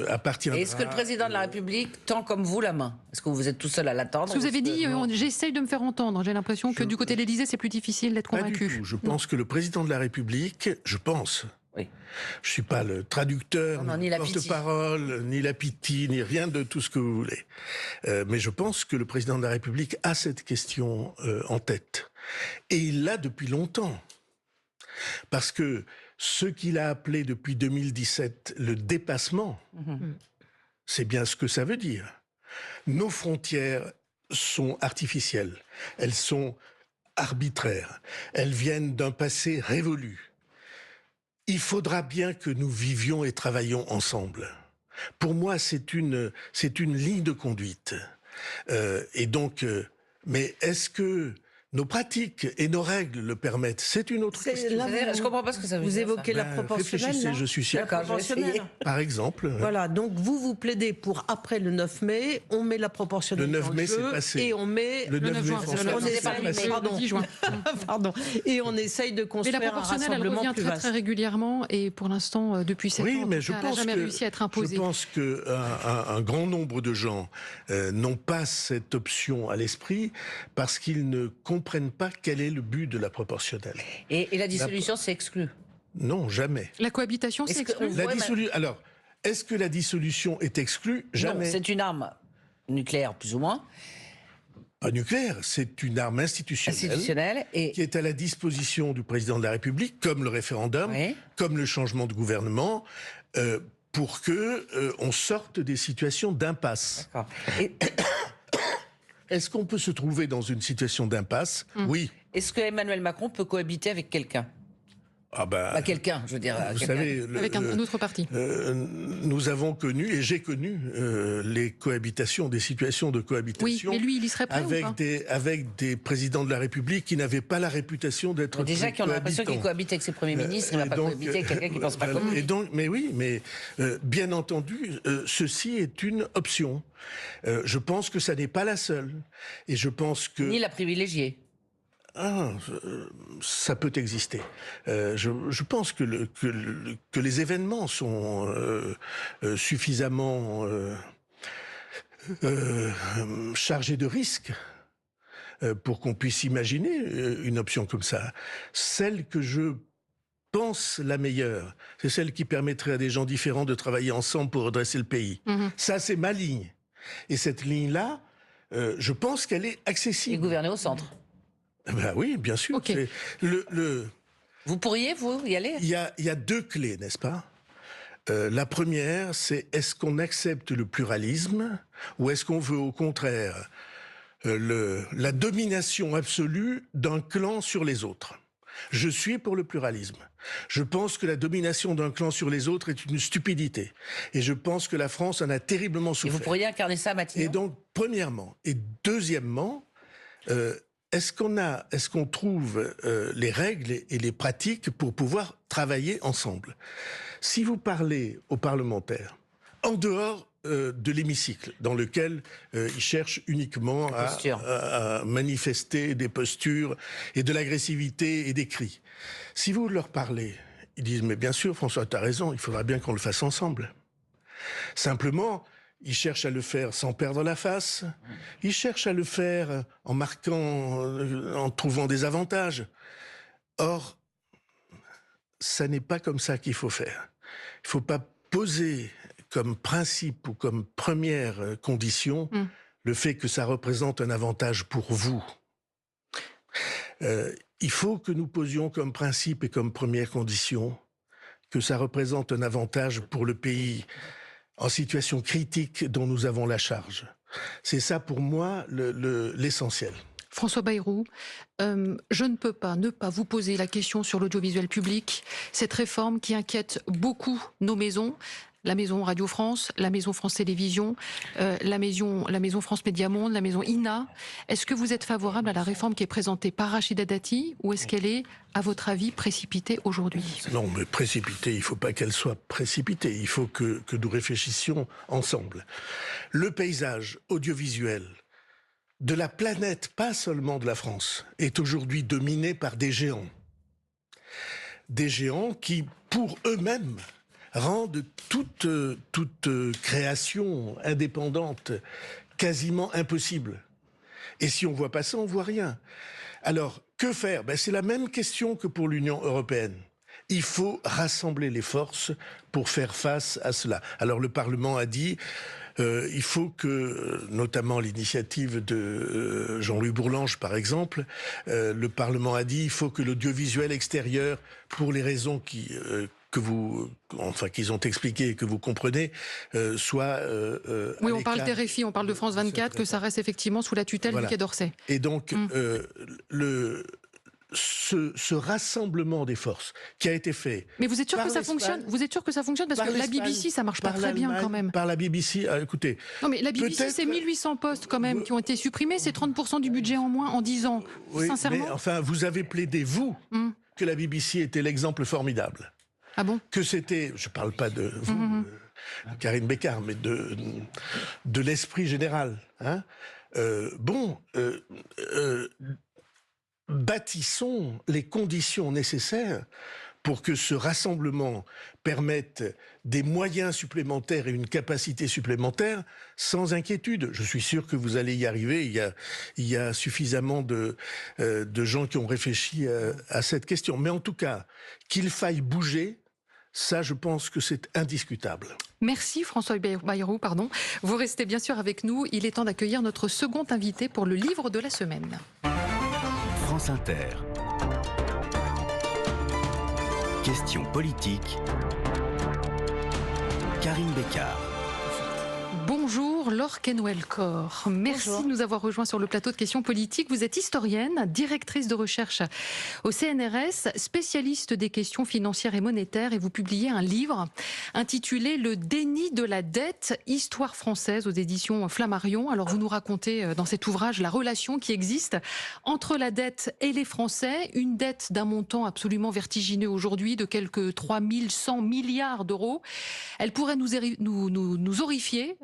appartiendra... Et est-ce que le président de la République tend comme vous la main? Est-ce que vous êtes tout seul à l'attendre? Parce que vous avez dit, j'essaye de me faire entendre. J'ai l'impression que du côté de l'Élysée, c'est plus difficile d'être Pas convaincu. du tout. Je pense que le président de la République, je pense... Oui. Je ne suis pas le traducteur, Non, ni ni le la pitié. porte-parole, ni la pitié, ni rien de tout ce que vous voulez. Mais je pense que le président de la République a cette question en tête. Et il l'a depuis longtemps. Parce que ce qu'il a appelé depuis 2017 le dépassement, c'est bien ce que ça veut dire. Nos frontières sont artificielles, elles sont arbitraires, elles viennent d'un passé révolu. Il faudra bien que nous vivions et travaillions ensemble. Pour moi, c'est une ligne de conduite. Et donc, mais est-ce que nos pratiques et nos règles le permettent? C'est une autre question. Là, Je comprends pas ce que ça veut vous dire. évoquez la proportionnelle. Réfléchissez, là. je suis sûr. D'accord, je vais essayer. Par exemple, Voilà, donc vous plaidez pour après le 9 mai, on met la proportionnelle Le 9 dans mai, le jeu c'est passé. et on met le 9 mai, juin, François, c'est le on 9 mai, essaye, c'est passé. pardon, Le 10 juin. pardon, et on essaye de Mais construire la un proportionnelle, elle rassemblement revient plus très vaste. très régulièrement et pour l'instant, depuis 7 Oui, ans, en mais tout je cas, elle n'a pense jamais que réussi à être imposée. je pense que un grand nombre de gens n'ont pas cette option à l'esprit parce qu'ils ne comprennent pas quel est le but de la proportionnelle. Et la dissolution, c'est exclu. Non, jamais. La cohabitation, c'est Est-ce que- exclu. Ouais, mais- Alors, est-ce que la dissolution est exclue? Non, Jamais. c'est une arme nucléaire, plus ou moins, Pas nucléaire, c'est une arme institutionnelle. Et qui est à la disposition du président de la République, comme le référendum, Oui. comme le changement de gouvernement, pour que on sorte des situations d'impasse. D'accord. Et Est-ce qu'on peut se trouver dans une situation d'impasse? Oui. est-ce que Emmanuel Macron peut cohabiter avec quelqu'un? Ah ben, Pas quelqu'un, je veux dire. vous quelqu'un. savez, Avec un autre parti. nous avons connu, et j'ai connu, les cohabitations, des situations de Oui, cohabitation. mais lui, il y serait prêt ou pas? avec des présidents de la République qui n'avaient pas la réputation d'être Déjà très qui ont l'impression qu'il cohabitants. cohabite avec ses premiers ministres, il ne va Et pas donc, cohabiter avec quelqu'un qui ne pense pas voilà. comme lui. Et donc, mais oui, mais bien entendu, ceci est une option. Je pense que ça n'est pas la seule. Et je pense que... Ni la privilégiée. Ah, ça peut exister. Je pense que les événements sont suffisamment chargés de risques pour qu'on puisse imaginer une option comme ça. Celle que je pense la meilleure, c'est celle qui permettrait à des gens différents de travailler ensemble pour redresser le pays. Ça, c'est ma ligne. Et cette ligne-là, je pense qu'elle est Et accessible. gouverner au centre. Ben oui, bien sûr. Ok. C'est Vous pourriez, vous, y aller? il y a deux clés, n'est-ce pas? La première, c'est est-ce qu'on accepte le pluralisme ou est-ce qu'on veut au contraire la domination absolue d'un clan sur les autres? Je suis pour le pluralisme. Je pense que la domination d'un clan sur les autres est une stupidité. Et je pense que la France en a terriblement Et vous souffert. pourriez incarner ça à Matignon? Et donc, premièrement. Et deuxièmement, est-ce qu'on trouve les règles et les pratiques pour pouvoir travailler ensemble? Si vous parlez aux parlementaires, en dehors de l'hémicycle, dans lequel ils cherchent uniquement à manifester des postures et de l'agressivité et des cris, si vous leur parlez, ils disent « Mais bien sûr, François, tu as raison, il faudra bien qu'on le fasse ensemble. » Simplement, ils cherchent à le faire sans perdre la face. Ils cherchent à le faire en marquant, en trouvant des avantages. Or, ça n'est pas comme ça qu'il faut faire. Il ne faut pas poser comme principe ou comme première condition le fait que ça représente un avantage pour vous. Il faut que nous posions comme principe et comme première condition que ça représente un avantage pour le pays en situation critique dont nous avons la charge. C'est ça pour moi l'essentiel. François Bayrou, je ne peux pas ne pas vous poser la question sur l'audiovisuel public, cette réforme qui inquiète beaucoup nos maisons. La maison Radio France, la maison France Télévisions, la maison France Média Monde, la maison INA. Est-ce que vous êtes favorable à la réforme qui est présentée par Rachida Dati ou est-ce qu'elle est, à votre avis, précipitée aujourd'hui? Non, mais précipitée, il ne faut pas qu'elle soit précipitée. Il faut que nous réfléchissions ensemble. Le paysage audiovisuel de la planète, pas seulement de la France, est aujourd'hui dominé par des géants. Des géants qui, pour eux-mêmes, rendent toute création indépendante quasiment impossible. Et si on ne voit pas ça, on ne voit rien. Alors, que faire? C'est la même question que pour l'Union européenne. Il faut rassembler les forces pour faire face à cela. Alors le Parlement a dit il faut que, notamment l'initiative de Jean-Louis Bourlanges par exemple, le Parlement a dit il faut que l'audiovisuel extérieur, pour les raisons qu'ils ont expliquées et que vous comprenez, soit oui, on parle d'RFI, on parle de France 24, que ça reste effectivement sous la tutelle du Quai d'Orsay. Et donc, ce rassemblement des forces qui a été fait. Mais vous êtes sûr que ça fonctionne? Vous êtes sûr que ça fonctionne? Parce que la BBC, ça marche pas très bien quand même. Par la BBC, écoutez. Non mais la BBC, c'est 1800 postes quand même qui ont été supprimés, c'est 30% du budget en moins en 10 ans. Oui, sincèrement. Mais enfin, vous avez plaidé, vous, que la BBC était l'exemple formidable. Ah bon? Que c'était, je ne parle pas de vous, Karine Bécard, mais de l'esprit général. Hein. Bâtissons les conditions nécessaires pour que ce rassemblement permette des moyens supplémentaires et une capacité supplémentaire sans inquiétude. Je suis sûr que vous allez y arriver. Il y a suffisamment de gens qui ont réfléchi à cette question. Mais en tout cas, qu'il faille bouger, ça, je pense que c'est indiscutable. Merci François Bayrou, pardon. Vous restez bien sûr avec nous. Il est temps d'accueillir notre second invité pour le livre de la semaine. France Inter. Question politique. Karine Bécard. Bonjour Laure Kenwell-Corr. Merci de nous avoir rejoints sur le plateau de Questions politiques. Vous êtes historienne, directrice de recherche au CNRS, spécialiste des questions financières et monétaires et vous publiez un livre intitulé Le déni de la dette, histoire française aux éditions Flammarion. Alors vous nous racontez dans cet ouvrage la relation qui existe entre la dette et les Français, une dette d'un montant absolument vertigineux aujourd'hui de quelques 3100 milliards d'euros. Elle pourrait nous horrifier,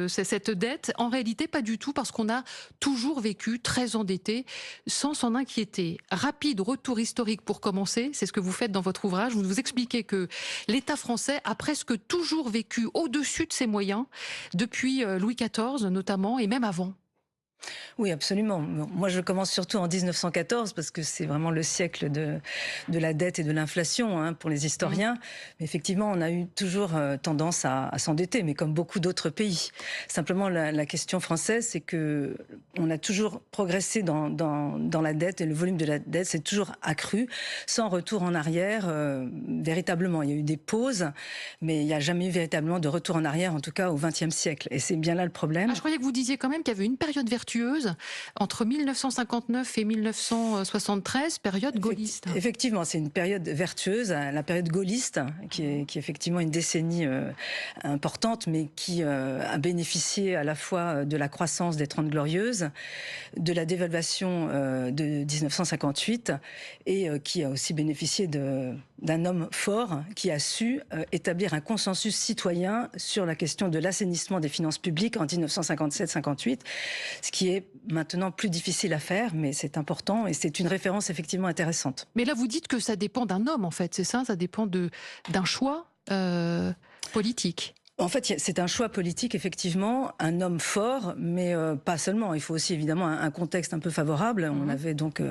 cette dette. En réalité, pas du tout, parce qu'on a toujours vécu très endetté sans s'en inquiéter. Rapide retour historique pour commencer, c'est ce que vous faites dans votre ouvrage. Vous nous expliquez que l'État français a presque toujours vécu au-dessus de ses moyens, depuis Louis XIV notamment, et même avant. Oui, absolument. Moi, je commence surtout en 1914 parce que c'est vraiment le siècle de la dette et de l'inflation pour les historiens. Mais effectivement, on a eu toujours tendance à s'endetter, mais comme beaucoup d'autres pays. Simplement, la question française, c'est que on a toujours progressé dans la dette et le volume de la dette s'est toujours accru sans retour en arrière véritablement. Il y a eu des pauses, mais il n'y a jamais eu véritablement de retour en arrière, en tout cas au XXe siècle. Et c'est bien là le problème. Je croyais que vous disiez quand même qu'il y avait une période vertueuse entre 1959 et 1973, période gaulliste. Effectivement, c'est une période vertueuse, la période gaulliste, qui est effectivement une décennie importante, mais qui a bénéficié à la fois de la croissance des 30 Glorieuses, de la dévaluation de 1958, et qui a aussi bénéficié d'un homme fort qui a su établir un consensus citoyen sur la question de l'assainissement des finances publiques en 1957-58, ce qui est maintenant plus difficile à faire, mais c'est important et c'est une référence effectivement intéressante. Mais là, vous dites que ça dépend d'un homme, en fait, c'est ça? Ça dépend d'un choix politique. En fait, c'est un choix politique, effectivement, un homme fort, mais pas seulement. Il faut aussi, évidemment, un contexte un peu favorable. On avait donc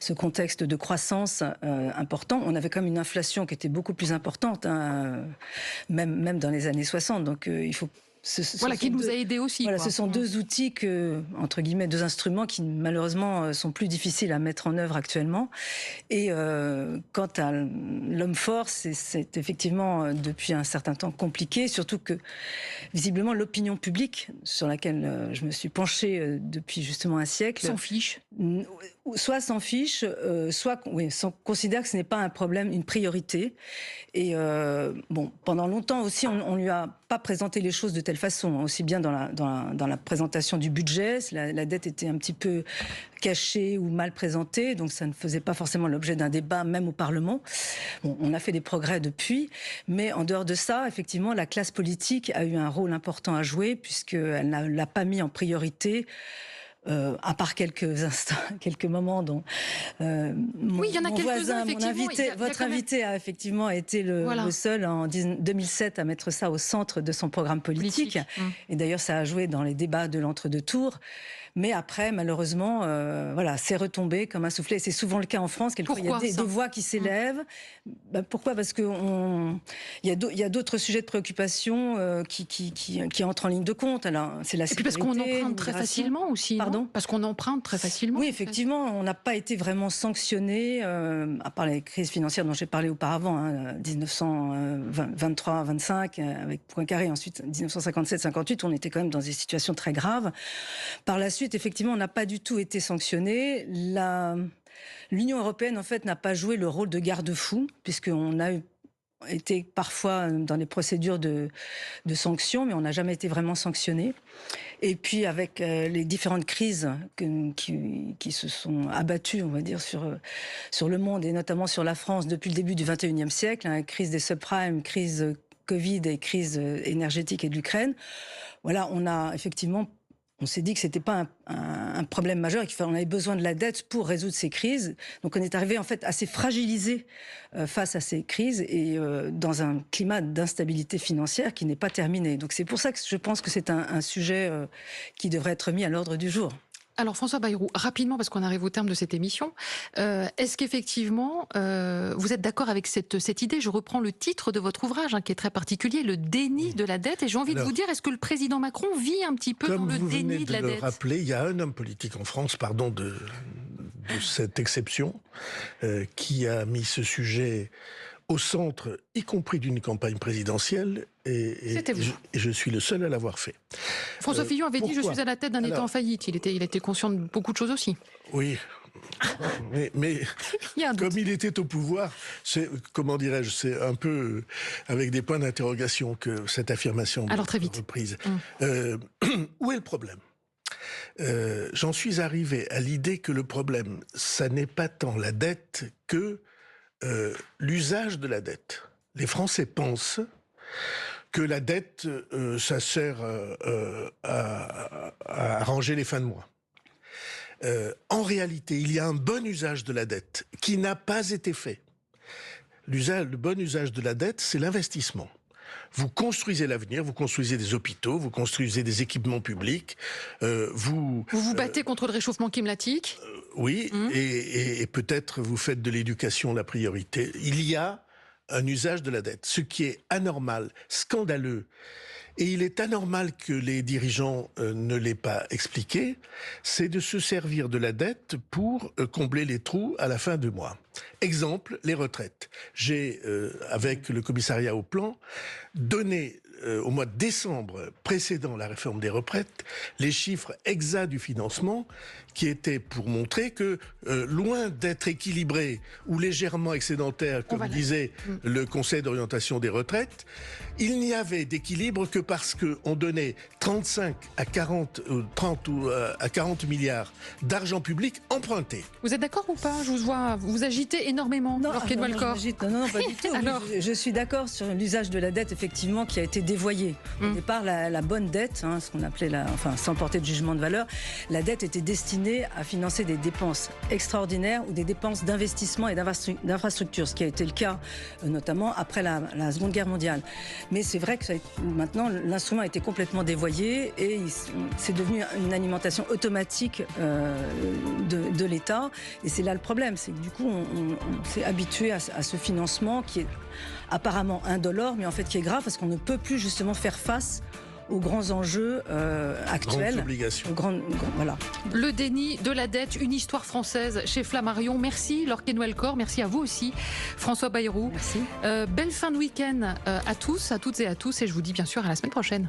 ce contexte de croissance important. On avait quand même une inflation qui était beaucoup plus importante, même dans les années 60. Donc, il faut Voilà, qui nous a aidés aussi. Voilà, quoi. ce sont deux outils entre guillemets, deux instruments qui malheureusement sont plus difficiles à mettre en œuvre actuellement. Et quant à l'homme fort, c'est effectivement depuis un certain temps compliqué, surtout que visiblement l'opinion publique, sur laquelle je me suis penchée depuis justement un siècle, s'en fiche. Soit s'en fiche, soit considère que ce n'est pas un problème, une priorité. Et pendant longtemps aussi, on lui a pas présenté les choses de telle façon, aussi bien dans la présentation du budget, la dette était un petit peu cachée ou mal présentée, donc ça ne faisait pas forcément l'objet d'un débat, même au Parlement. Bon, on a fait des progrès depuis, mais en dehors de ça, effectivement, la classe politique a eu un rôle important à jouer, puisqu'elle ne l'a pas mis en priorité. À part quelques instants, quelques moments dont oui, il y en a quelques-uns, voisin, mon invité, votre invité a effectivement été le seul en 2007 à mettre ça au centre de son programme politique. Et d'ailleurs, ça a joué dans les débats de l'entre-deux tours. Mais après, malheureusement, c'est retombé comme un soufflet. C'est souvent le cas en France. Quelquefois, il y a des voix qui s'élèvent. Pourquoi ? Parce qu'il y a d'autres sujets de préoccupation qui entrent en ligne de compte. Alors, c'est la sécurité, et puis parce qu'on emprunte très facilement aussi. Pardon ? Parce qu'on emprunte très facilement. Oui, effectivement, on n'a pas été vraiment sanctionné, à part les crises financières dont j'ai parlé auparavant, 1923-25 avec Poincaré, ensuite 1957-58, on était quand même dans des situations très graves. Par la suite, effectivement, on n'a pas du tout été sanctionné. L'Union européenne, en fait, n'a pas joué le rôle de garde-fou, puisqu'on a été parfois dans les procédures de sanctions, mais on n'a jamais été vraiment sanctionné. Et puis, avec les différentes crises qui se sont abattues, on va dire, sur le monde, et notamment sur la France depuis le début du XXIe siècle, crise des subprimes, crise Covid et crise énergétique et de l'Ukraine, voilà, on s'est dit que c'était pas un problème majeur et qu'on avait besoin de la dette pour résoudre ces crises. Donc on est arrivé en fait assez fragilisé face à ces crises et dans un climat d'instabilité financière qui n'est pas terminé. Donc c'est pour ça que je pense que c'est un sujet qui devrait être mis à l'ordre du jour. Alors François Bayrou, rapidement parce qu'on arrive au terme de cette émission, est-ce qu'effectivement vous êtes d'accord avec cette idée ? Je reprends le titre de votre ouvrage qui est très particulier, le déni de la dette, et j'ai envie de vous dire, est-ce que le président Macron vit un petit peu dans le déni de la dette ? Comme vous venez de le rappeler, il y a un homme politique en France, pardon de cette exception, qui a mis ce sujet au centre, y compris d'une campagne présidentielle, et je suis le seul à l'avoir fait. François Fillon avait dit « Je suis à la tête d'un État en faillite ». Il était conscient de beaucoup de choses aussi. Oui, mais comme il était au pouvoir, c'est un peu avec des points d'interrogation que cette affirmation est reprise. Où est le problème ? J'en suis arrivé à l'idée que le problème, ça n'est pas tant la dette que l'usage de la dette. Les Français pensent que la dette, ça sert à arranger les fins de mois. En réalité, il y a un bon usage de la dette qui n'a pas été fait. Le bon usage de la dette, c'est l'investissement. Vous construisez l'avenir, vous construisez des hôpitaux, vous construisez des équipements publics, vous vous battez contre le réchauffement climatique. Oui, et peut-être vous faites de l'éducation la priorité. Il y a un usage de la dette, ce qui est anormal, scandaleux. Et il est anormal que les dirigeants ne l'aient pas expliqué, c'est de se servir de la dette pour combler les trous à la fin du mois. Exemple, les retraites. J'ai, avec le commissariat au plan, donné au mois de décembre précédant la réforme des retraites les chiffres exacts du financement qui étaient pour montrer que loin d'être équilibré ou légèrement excédentaire, comme disait le Conseil d'orientation des retraites, il n'y avait d'équilibre que parce qu'on donnait 35 à 40, 30 ou à 40 milliards d'argent public emprunté. Vous êtes d'accord ou pas ? Je vous vois, vous agitez énormément. Non, pas du tout. Alors... Je suis d'accord sur l'usage de la dette, effectivement, qui a été dévoyé. Au départ, la bonne dette, ce qu'on appelait sans porter de jugement de valeur, la dette était destinée à financer des dépenses extraordinaires ou des dépenses d'investissement et d'infrastructure, ce qui a été le cas notamment après la Seconde Guerre mondiale. Mais c'est vrai que maintenant, l'instrument a été complètement dévoyé et c'est devenu une alimentation automatique de l'État. Et c'est là le problème, c'est que du coup, on s'est habitué à ce financement qui est apparemment indolore, mais en fait qui est grave parce qu'on ne peut plus justement faire face aux grands enjeux actuels. Grandes obligations. Voilà. Le déni de la dette, une histoire française chez Flammarion. Merci Laure Quénoël-Cor, merci à vous aussi François Bayrou. Merci. Belle fin de week-end à tous, à toutes et à tous, et je vous dis bien sûr à la semaine prochaine.